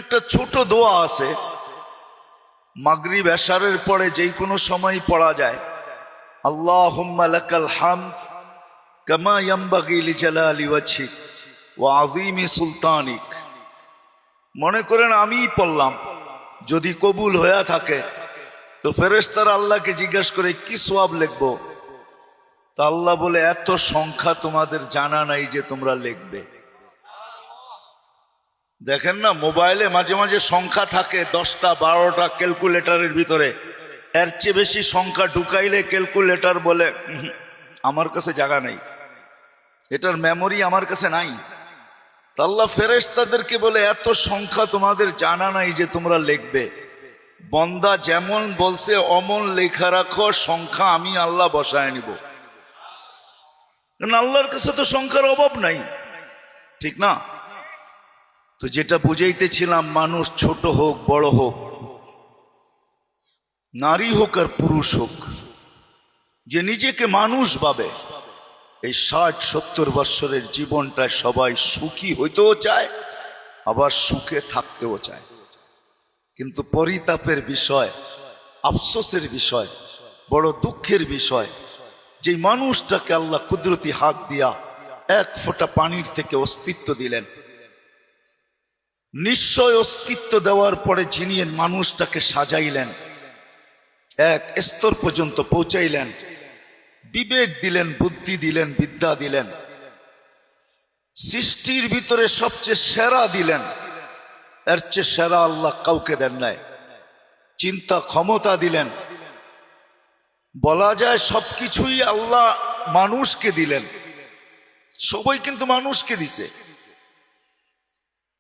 একটা ছোট দোয়া আছে, মাগরিব এশারের পরে যেই কোনো সময় পড়া যায়। আল্লাহুম্মা লাকাল হামদ কামা ইয়ানবাগি লিজালালি ওয়াজহিক ওয়া আযীমি সুলতানিক। মনে করেন আমিই পড়লাম, যদি কবুল হয়ে থাকে তো ফেরেশতারা আল্লাহকে জিজ্ঞেস করে কি সওয়াব লিখবো। তা আল্লাহ বলে এত সংখ্যা তোমাদের জানা নাই যে তোমরা লিখবে। দেখেন না, মোবাইলে মাঝে মাঝে সংখ্যা থাকে 10টা 12টা ক্যালকুলেটরের ভিতরে, এর চেয়ে বেশি সংখ্যা ঢুকাইলে ক্যালকুলেটর বলে আমার কাছে জায়গা নেই, এটার মেমোরি আমার কাছে নাই। তা আল্লাহ ফেরেশতাদেরকে বলে এত সংখ্যা তোমাদের জানা নাই যে তোমরা লিখবে। বন্দা যেমন বলছে অমন লেখা রাখো, সংখ্যা আমি আল্লাহ বসায় নিব। কারণ আল্লাহর কাছে তো সংখ্যার অভাব নাই, ঠিক না? তো যেটা বুঝাইতেছিলাম, মানুষ ছোট হোক বড় হোক, নারী হোক আর পুরুষ হোক, যে নিজেকে মানুষ ভাবে, এই 60-70 বৎসরের জীবনটা সবাই সুখী হইতেও চায়, আবার সুখে থাকতেও চায়। কিন্তু পরিতাপের বিষয়, আফসোসের বিষয়, বড় দুঃখের বিষয়, যে মানুষটাকে আল্লাহ কুদরতি হাত দিয়া এক ফোঁটা পানির থেকে অস্তিত্ব দিলেন, নিশ্চয় অস্তিত্ব দেওয়ার পরে যিনি মানুষটাকে সাজাইলেন, এক স্তর পর্যন্ত পৌঁছাইলেন, বিবেক দিলেন, বুদ্ধি দিলেন, বিদ্যা দিলেন, সৃষ্টির ভিতরে সবচেয়ে সেরা দিলেন, এর চেয়ে সেরা আল্লাহ কাউকে দেন নাই। চিন্তা ক্ষমতা দিলেন, বলা যায় সবকিছুই আল্লাহ মানুষকে দিলেন। সবাই কিন্তু মানুষকে দিছে।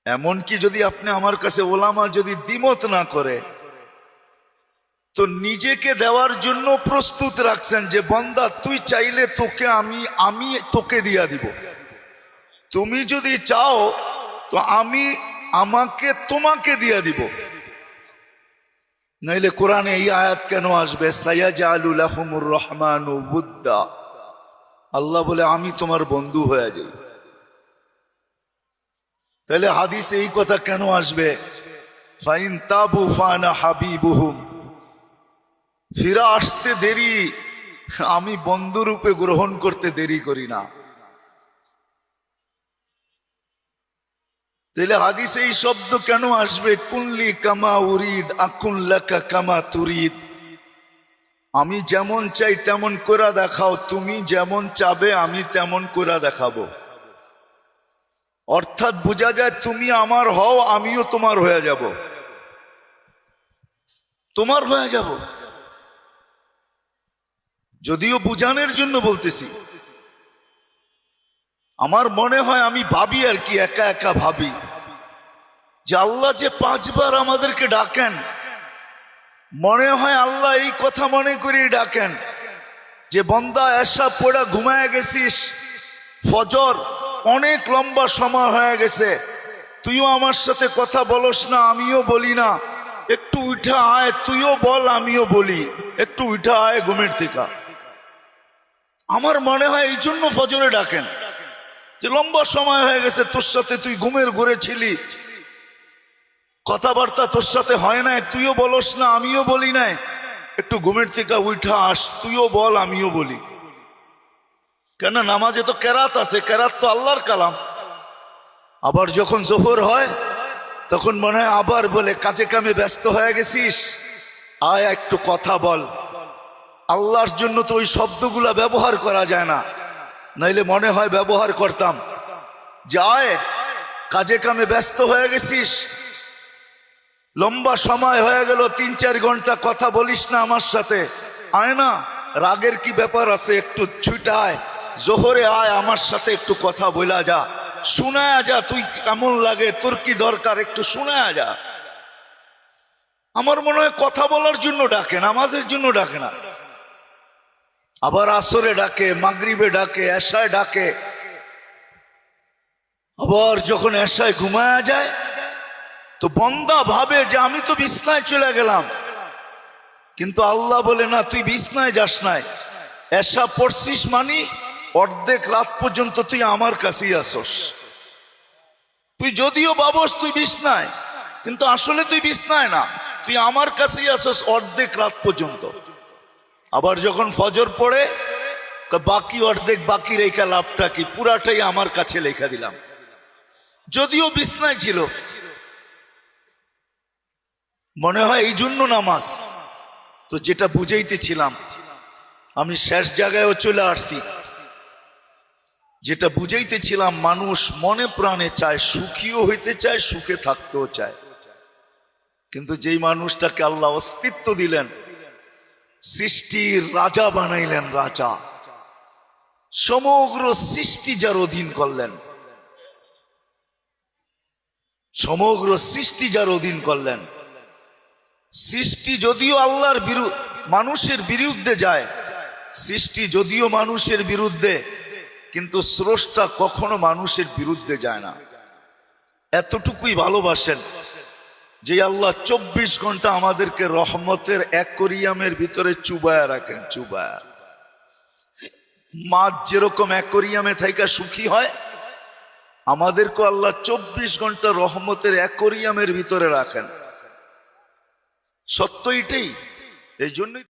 এমনকি যদি আপনি আমার কাছে ওলামা যদি দ্বিমত না করে, তো নিজেকে দেওয়ার জন্য প্রস্তুত রাখছেন যে বন্দা তুই চাইলে তোকে আমি তোকে দিয়া দিব, তুমি যদি চাও তো আমাকে তোমাকে দিয়া দিব। নাইলে কোরআনে এই আয়াত কেন আসবে, সায়াজআলু লাহুমুর রহমানু উদ্দা, আল্লাহ বলে আমি তোমার বন্ধু হয়ে যাই। তাহলে হাদিসে এই কথা কেন আসবে, ফাইন তাবু ফানা হাবিবুহুম, ফিরা আসতে দেরি, আমি বন্ধুরূপে গ্রহণ করতে দেরি করি না। তাহলে হাদিসে এই শব্দ কেন আসবে, কুনলি কামা উরিদ আকুন লাকা কামা তুরিদ, আমি যেমন চাই তেমন করে দেখাও, তুমি যেমন চাবে আমি তেমন করে দেখাবো। অর্থাৎ বোঝা যায় তুমি আমার হও, আমিও তোমার হয়ে যাব, তোমার হয়ে যাব। যদিও বুঝানোর জন্য বলতেছি, আমার মনে হয় আমি ভাবি আর কি, একা একা ভাবি যে আল্লাহ যে 5 বার আমাদেরকে ডাকেন, মনে হয় আল্লাহ এই কথা মনে করে ডাকেন যে বন্দা এসা পড়া ঘুমায় গেছিস, ফজর অনেক লম্বা সময় হয়ে গেছে, তুইও আমার সাথে কথা বলস না, আমিও বলি না, একটু উঠা আয়, তুইও বল আমিও বলি, একটু উঠা আয় ঘুমের থেকে। আমার মনে হয় এই জন্য ফজরে ডাকেন যে লম্বা সময় হয়ে গেছে, তোর সাথে তুই ঘুমের ঘুরে ছিলি, কথাবার্তা তোর সাথে হয় নাই, তুইও বলস না আমিও বলি নাই, একটু ঘুমের থেকে উঠা আস, তুইও বল আমিও বলি। কেন, নামাজে তো কেরাত আছে, কেরাত তো আল্লাহর কালাম। আবার যখন জোহর হয় তখন মনে হয় আবার বলে কাজে কামে ব্যস্ত হয়ে গেছিস, আয় একটু কথা বল। আল্লাহর জন্য তো ওই শব্দগুলা ব্যবহার করা যায় না, নাইলে মনে হয় ব্যবহার করতাম যে আয় কাজে কামে ব্যস্ত হয়ে গেছিস, লম্বা সময় হয়ে গেল, 3-4 ঘন্টা কথা বলিস না আমার সাথে, আয় না, রাগের কি ব্যাপার আছে, একটু ছুটা আয়, জোহরে আয় আমার সাথে একটু কথা বলা যা, শোনায়া যা, তুই কেমন লাগে, তোর কি দরকার, একটু শোনায়া যা। আমার মনে হয় কথা বলার জন্য ডাকে, নামাজের জন্য ডাকে না। আবার আসরে ডাকে, মাগরিবে ডাকে, এশায় ডাকে। আবার যখন এশায় ঘুমায়া যায় তো বন্দা ভাবে যে আমি তো বিছনায় চলে গেলাম, কিন্তু আল্লাহ বলে না, তুই বিছনায় যাস নাই, এশা পড়ছিস মানে অর্ধেক রাত পর্যন্ত তুই আমার কাছেই আসস। তুই যদিও ভাবস তুই বিছনায়, কিন্তু আসলে তুই বিছনায় না, তুই আমার কাছেই আসস অর্ধেক রাত পর্যন্ত। আবার যখন ফজর পড়ে বাকি অর্ধেক বাকি রেখা লাভটা কি, পুরাটাই আমার কাছে লেখা দিলাম। যদিও বিছনায় ছিল, মনে হয় এই জন্য নামাজ। তো যেটা বুঝাইতেছিলাম, আমি শেষ জায়গায়ও চলে আসছি। যেটা বুঝাইতেছিলাম, মানুষ মনে প্রাণে চায়, সুখীও হইতে চায়, সুখে থাকতেও চায়। কিন্তু যেই মানুষটাকে আল্লাহ অস্তিত্ব দিলেন, সৃষ্টির রাজা বানাইলেন, রাজা, সমগ্র সৃষ্টি যার অধীন করলেন, সমগ্র সৃষ্টি যার অধীন করলেন, সৃষ্টি যদিও আল্লাহর মানুষের বিরুদ্ধে যায়, সৃষ্টি যদিও মানুষের বিরুদ্ধে, কিন্তু স্রষ্টা কখনো মানুষের বিরুদ্ধে যায় না। এতটুকুই ভালোবাসেন যে আল্লাহ 24 ঘন্টা আমাদেরকে রহমতের অ্যাকোরিয়ামের ভিতরে চুবায়া রাখেন, চুবায়া। মাছ যেরকম অ্যাকোরিয়ামে থাইকা সুখী হয়, আমাদেরকে আল্লাহ 24 ঘন্টা রহমতের অ্যাকোরিয়ামের ভিতরে রাখেন। সত্য এটাই। এই জন্যই